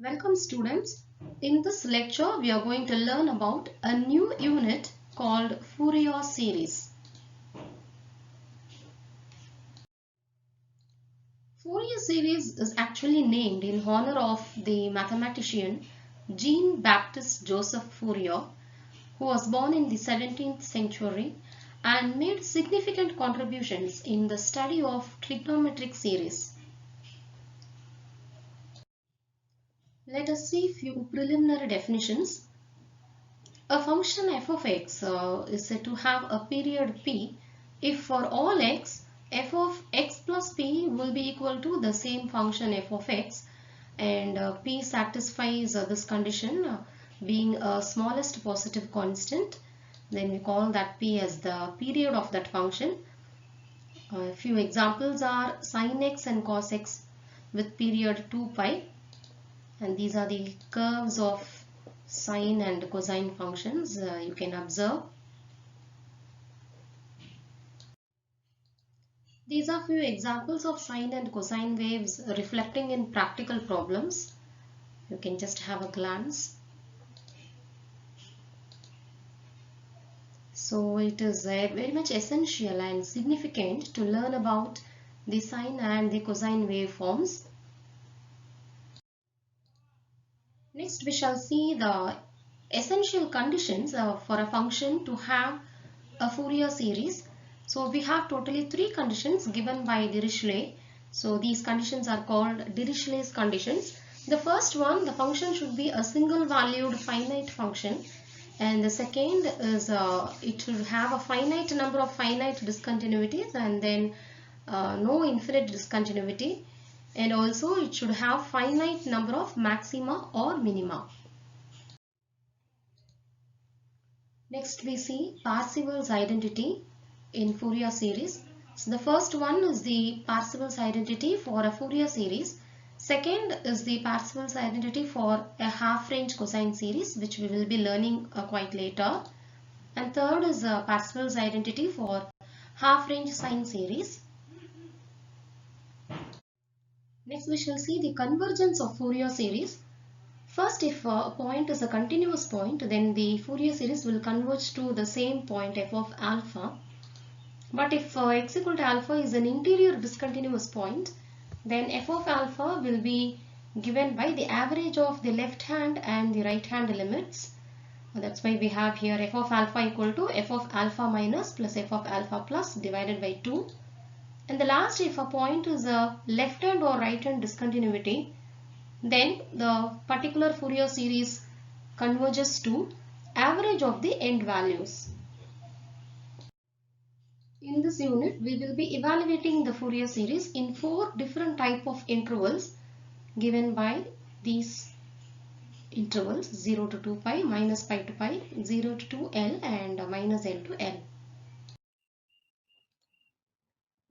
Welcome students. In this lecture we are going to learn about a new unit called Fourier series. Fourier series is actually named in honor of the mathematician Jean-Baptiste Joseph Fourier, who was born in the 17th century and made significant contributions in the study of trigonometric series. Let us see few preliminary definitions. A function f of x is said to have a period p if for all x, f of x plus p will be equal to the same function f of x, and p satisfies this condition being a smallest positive constant. Then we call that p as the period of that function. A few examples are sin x and cos x with period 2 pi, and these are the curves of sine and cosine functions you can observe. These are few examples of sine and cosine waves reflecting in practical problems. You can just have a glance. So it is very much essential and significant to learn about the sine and the cosine waveforms. Next we shall see the essential conditions for a function to have a Fourier series. So we have totally three conditions given by Dirichlet. So these conditions are called Dirichlet's conditions. The first one, the function should be a single valued finite function, and the second is it should have a finite number of finite discontinuities and then no infinite discontinuity, and also it should have finite number of maxima or minima. Next we see Parseval's identity in Fourier series. So the first one is the Parseval's identity for a Fourier series. Second is the Parseval's identity for a half-range cosine series, which we will be learning quite later. And third is Parseval's identity for half-range sine series. Next we shall see the convergence of Fourier series. First, if a point is a continuous point, then the Fourier series will converge to the same point f of alpha. But if x equal to alpha is an interior discontinuous point, then f of alpha will be given by the average of the left hand and the right hand limits. That's why we have here f of alpha equal to f of alpha minus plus f of alpha plus divided by 2. And the last, if a point is a left hand or right hand discontinuity, then the particular Fourier series converges to average of the end values. In this unit, we will be evaluating the Fourier series in four different type of intervals given by these intervals: 0 to 2 pi, minus pi to pi, 0 to 2l, and minus l to l.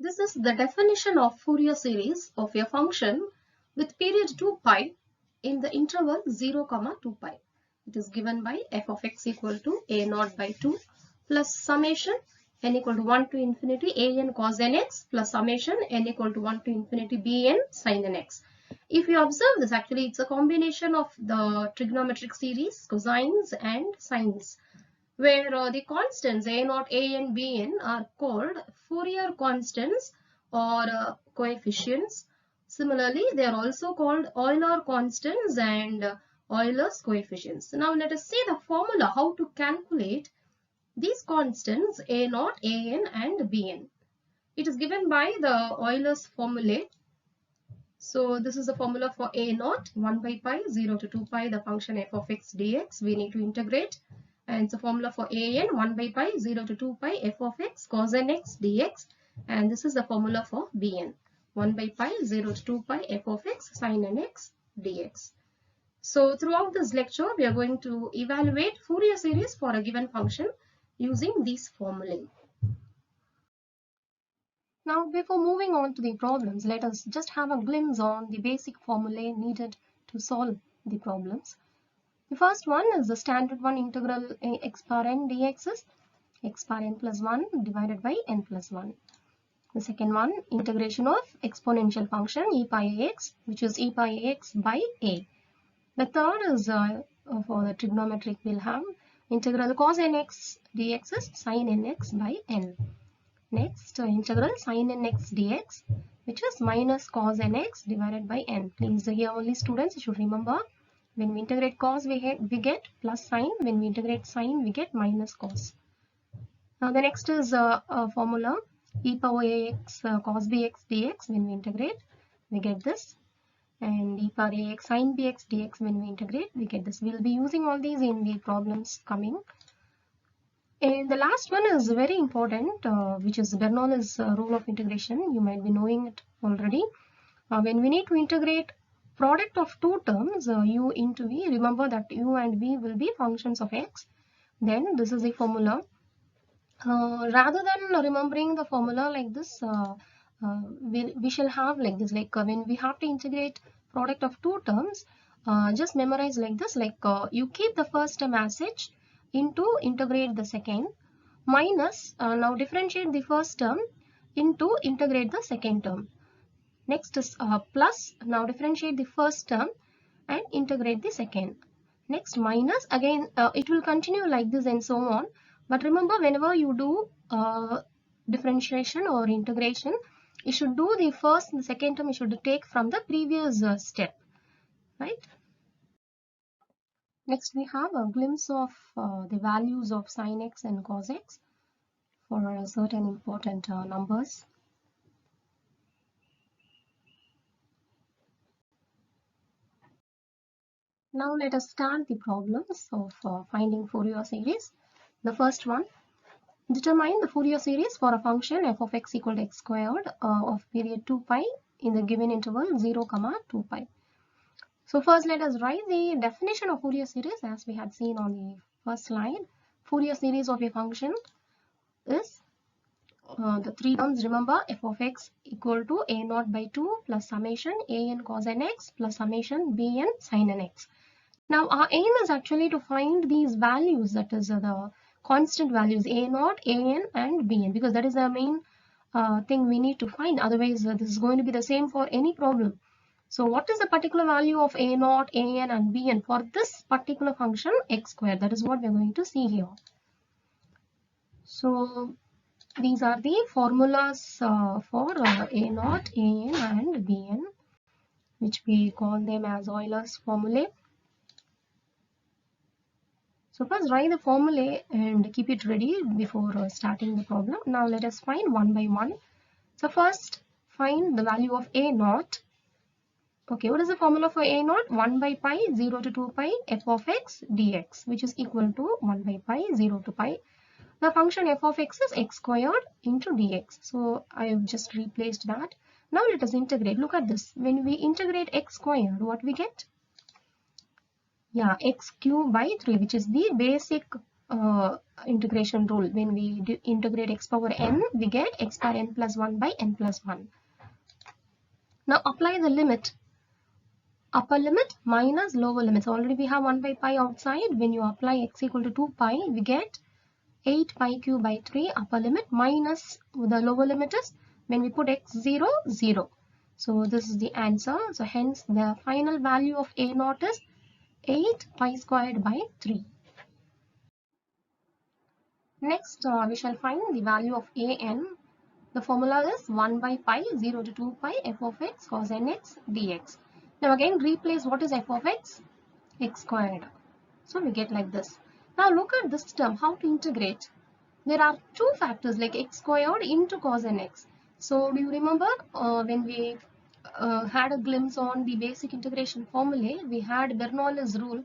This is the definition of Fourier series of a function with period 2 pi in the interval 0, 2 pi. It is given by f of x equal to a naught by 2 plus summation n equal to 1 to infinity a n cos n x plus summation n equal to 1 to infinity b n sin n x. If you observe this, actually it's a combination of the trigonometric series, cosines and sines, where the constants a naught, a n, b n are called Fourier constants or coefficients. Similarly, they are also called Euler constants and Euler's coefficients. Now let us see the formula how to calculate these constants a naught, a n and b n. It is given by the Euler's formulae. So this is the formula for a naught, 1 by pi, 0 to 2 pi, the function f of x dx. We need to integrate. And it's a formula for a n, 1 by pi, 0 to 2 pi, f of x cos n x dx. And this is the formula for bn, 1 by pi, 0 to 2 pi, f of x sin n x dx. So throughout this lecture, we are going to evaluate Fourier series for a given function using these formulae. Now, before moving on to the problems, let us just have a glimpse on the basic formulae needed to solve the problems. The first one is the standard one: integral x power n dx is x power n plus 1 divided by n plus 1. The second one, integration of exponential function e pi ax, which is e pi ax by a. The third is for the trigonometric, we'll have integral cos nx dx is sin nx by n. Next, integral sin nx dx, which is minus cos nx divided by n. Please, here only students, you should remember, when we integrate cos, we get plus sin. When we integrate sin, we get minus cos. Now the next is a formula e power ax cos bx dx. When we integrate, we get this. And e power ax sin bx dx, when we integrate, we get this. We'll be using all these in the problems coming. And the last one is very important, which is Bernoulli's rule of integration. You might be knowing it already. When we need to integrate product of two terms, u into v, remember that u and v will be functions of x. Then this is the formula. Rather than remembering the formula like this, we shall have like this, like when we have to integrate product of two terms, just memorize like this, like you keep the first term as such, into integrate the second, minus now differentiate the first term into integrate the second term. Next is plus, now differentiate the first term and integrate the second. Next minus, again it will continue like this and so on. But remember, whenever you do differentiation or integration, you should do the first and the second term, you should take from the previous step, right? Next, we have a glimpse of the values of sin x and cos x for certain important numbers. Now let us start the problems of finding Fourier series. The first one, determine the Fourier series for a function f of x equal to x squared of period 2 pi in the given interval 0, 2 pi. So first let us write the definition of Fourier series as we had seen on the first slide. Fourier series of a function is the three terms, remember, f of x equal to a naught by 2 plus summation a n cos n x plus summation b n sin n x. Now our aim is actually to find these values, that is the constant values a naught, a n and b n, because that is the main thing we need to find. Otherwise this is going to be the same for any problem. So what is the particular value of a naught, a n and b n for this particular function x squared? That is what we are going to see here. So these are the formulas for a naught, a n and b n, which we call them as Euler's formulae. So first write the formulae and keep it ready before starting the problem. Now let us find one by one. So first find the value of a naught. Okay, what is the formula for a naught? 1 by pi 0 to 2 pi f of x dx, which is equal to 1 by pi 0 to pi. The function f of x is x squared into dx. So I have just replaced that. Now let us integrate. Look at this. When we integrate x squared, what we get? Yeah, x cube by 3, which is the basic integration rule. When we integrate x power n, we get x power n plus 1 by n plus 1. Now apply the limit. Upper limit minus lower limits. Already we have 1 by pi outside. When you apply x equal to 2 pi, we get 8 pi cube by 3 upper limit minus the lower limit is when we put x 0, 0. So this is the answer. So hence the final value of a naught is 8 pi squared by 3. Next we shall find the value of a n. The formula is 1 by pi 0 to 2 pi f of x cos nx dx. Now again replace what is f of x? X squared. So we get like this. Now look at this term, how to integrate. There are two factors like x squared into cos nx. So do you remember when we had a glimpse on the basic integration formulae, we had Bernoulli's rule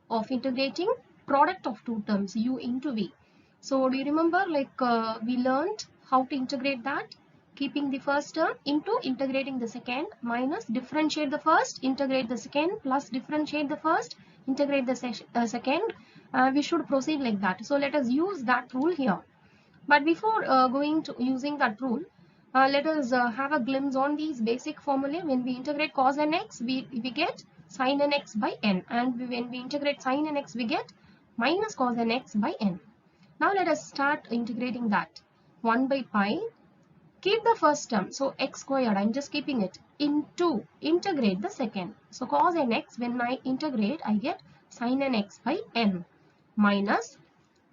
of integrating product of two terms u into v. So do you remember, like we learned how to integrate that? Keeping the first term into integrating the second, minus differentiate the first, integrate the second, plus differentiate the first, integrate the second. We should proceed like that. So let us use that rule here. But before going to using that rule, let us have a glimpse on these basic formulae. When we integrate cos nx, we get sin nx by n, and when we integrate sin nx, we get minus cos nx by n. Now let us start integrating that. 1 by pi. Keep the first term, so x squared, I'm just keeping it. into integrate the second. So cos nx, when I integrate, I get sin nx by n minus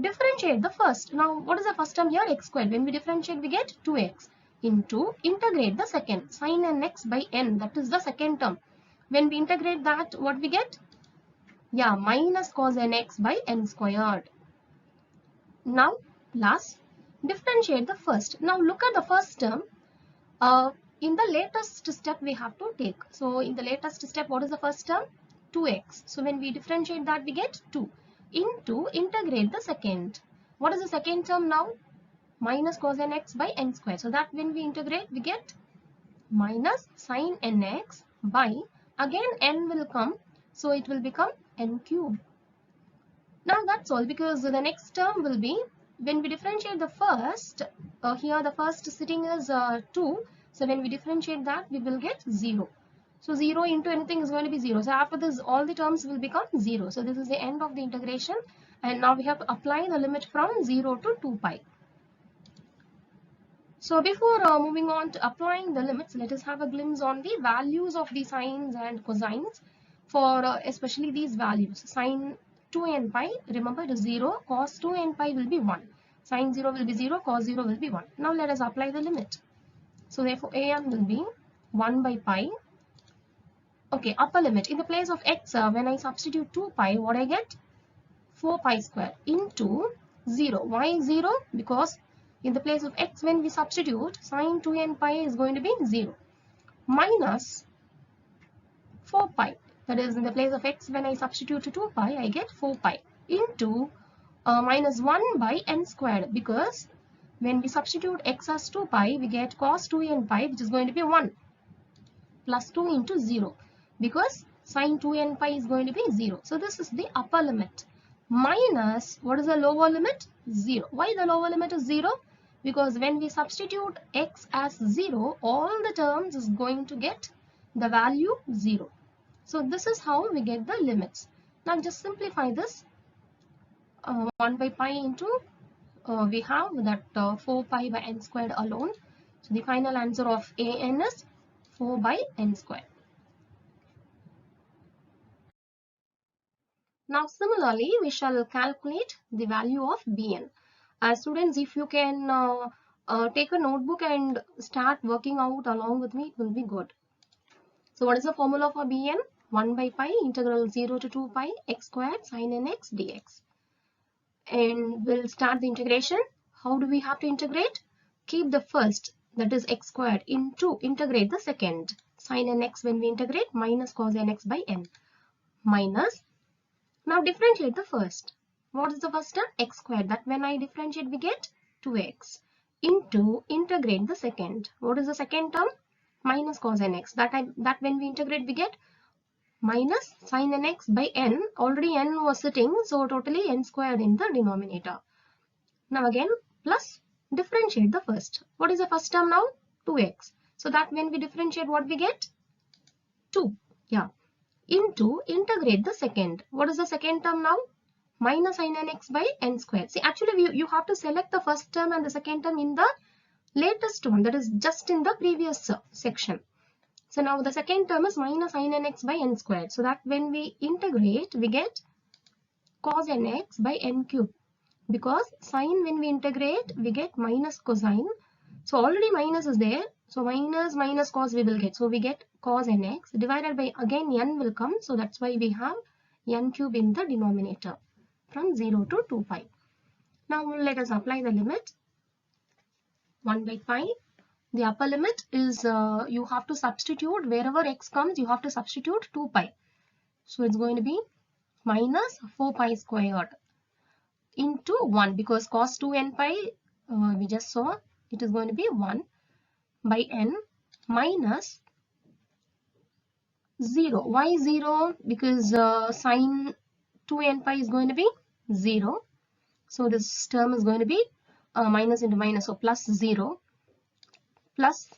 differentiate the first. Now what is the first term here? X squared. When we differentiate, we get 2x into integrate the second, sin nx by n. That is the second term. When we integrate that, what we get? Yeah, minus cos nx by n squared. Now plus differentiate the first. Now look at the first term. In the latest step we have to take. So in the latest step, what is the first term? 2x. So when we differentiate that, we get 2 into integrate the second. What is the second term now? Minus cos nx by n square. So that when we integrate, we get minus sin nx by, again n will come, so it will become n cube. Now that's all, because the next term will be, when we differentiate the first, here the first sitting is 2. So when we differentiate that, we will get 0. So 0 into anything is going to be 0. So after this, all the terms will become 0. So this is the end of the integration. And now we have to apply the limit from 0 to 2 pi. So before moving on to applying the limits, let us have a glimpse on the values of the sines and cosines for especially these values. Sine 2n pi, remember it is 0, cos 2n pi will be 1. Sine 0 will be 0, cos 0 will be 1. Now let us apply the limit. So therefore an will be 1 by pi. Okay, upper limit. In the place of x, when I substitute 2 pi, what I get? 4 pi square into 0. Why 0? Because in the place of x, when we substitute, sine 2n pi is going to be 0. Minus 4 pi. That is, in the place of x, when I substitute 2 pi, I get 4 pi into minus 1 by n squared. Because when we substitute x as 2 pi, we get cos 2n pi, which is going to be 1. Plus 2 into 0. Because sine 2n pi is going to be 0. So this is the upper limit. Minus, what is the lower limit? 0. Why the lower limit is 0? Because when we substitute x as 0, all the terms is going to get the value 0. So this is how we get the limits. Now just simplify this. 1 by pi into, we have that 4 pi by n squared alone. So the final answer of an is 4 by n squared. Now similarly, we shall calculate the value of bn. Students, if you can take a notebook and start working out along with me, it will be good. So what is the formula for bn? 1 by pi integral 0 to 2 pi x squared sin nx dx. And we'll start the integration. How do we have to integrate? Keep the first, that is x squared, into integrate the second, sin nx when we integrate, minus cos nx by n, minus. Now differentiate the first. What is the first term? X squared. That when I differentiate, we get 2x into integrate the second. What is the second term? Minus cos nx. That when we integrate, we get minus sin nx by n. Already n was sitting, so totally n squared in the denominator. Now again plus differentiate the first. What is the first term now? 2x. So that when we differentiate, what we get? 2. Yeah. Into integrate the second. What is the second term now? Minus sin nx by n squared. See, actually you have to select the first term and the second term in the latest one, that is just in the previous section. So now the second term is minus sin nx by n squared. So that when we integrate, we get cos nx by n cube. Because sine, when we integrate, we get minus cosine. So already minus is there. So minus cos we will get. So we get cos nx divided by, again n will come. So that's why we have n cube in the denominator from 0 to 2 pi. Now let us apply the limit. 1 by pi. The upper limit is, you have to substitute wherever x comes, you have to substitute 2 pi. So it's going to be minus 4 pi squared into 1, because cos 2n pi, we just saw, it is going to be 1 by n minus 0. Why 0? Because sine 2n pi is going to be 0. So this term is going to be minus into minus, so plus 0 plus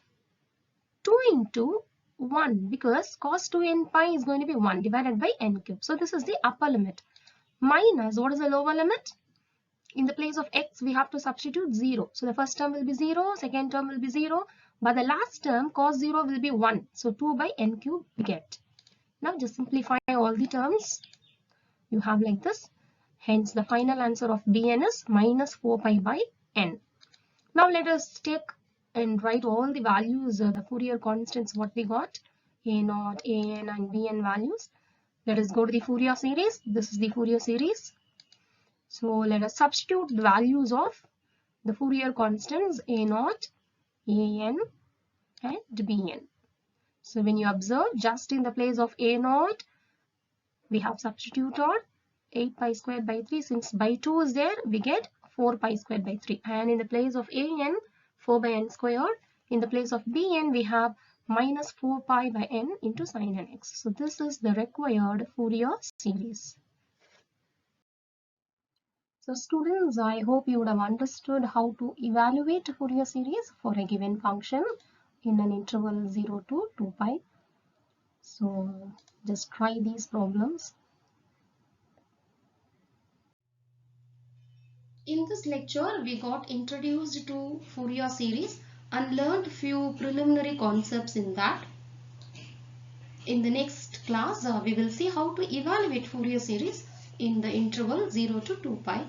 2 into 1, because cos 2n pi is going to be 1 divided by n cube. So this is the upper limit. Minus, what is the lower limit? In the place of x, we have to substitute 0. So the first term will be 0, second term will be 0, But the last term cos 0 will be 1. So 2 by n cube we get. Now just simplify all the terms. You have like this. Hence the final answer of Bn is minus 4 pi by n. Now let us take and write all the values, the Fourier constants what we got, a0, an and bn values. Let us go to the Fourier series. This is the Fourier series. So let us substitute the values of the Fourier constants a0, an and bn. So when you observe, just in the place of a0, we have substituted 8 pi squared by 3. Since by 2 is there, we get 4 pi squared by 3. And in the place of an, 4 by n squared. In the place of bn, we have minus 4 pi by n into sin nx. So this is the required Fourier series. So students, I hope you would have understood how to evaluate Fourier series for a given function in an interval 0 to 2 pi. So just try these problems. In this lecture, we got introduced to Fourier series and learned few preliminary concepts in that. In the next class, we will see how to evaluate Fourier series in the interval 0 to 2 pi.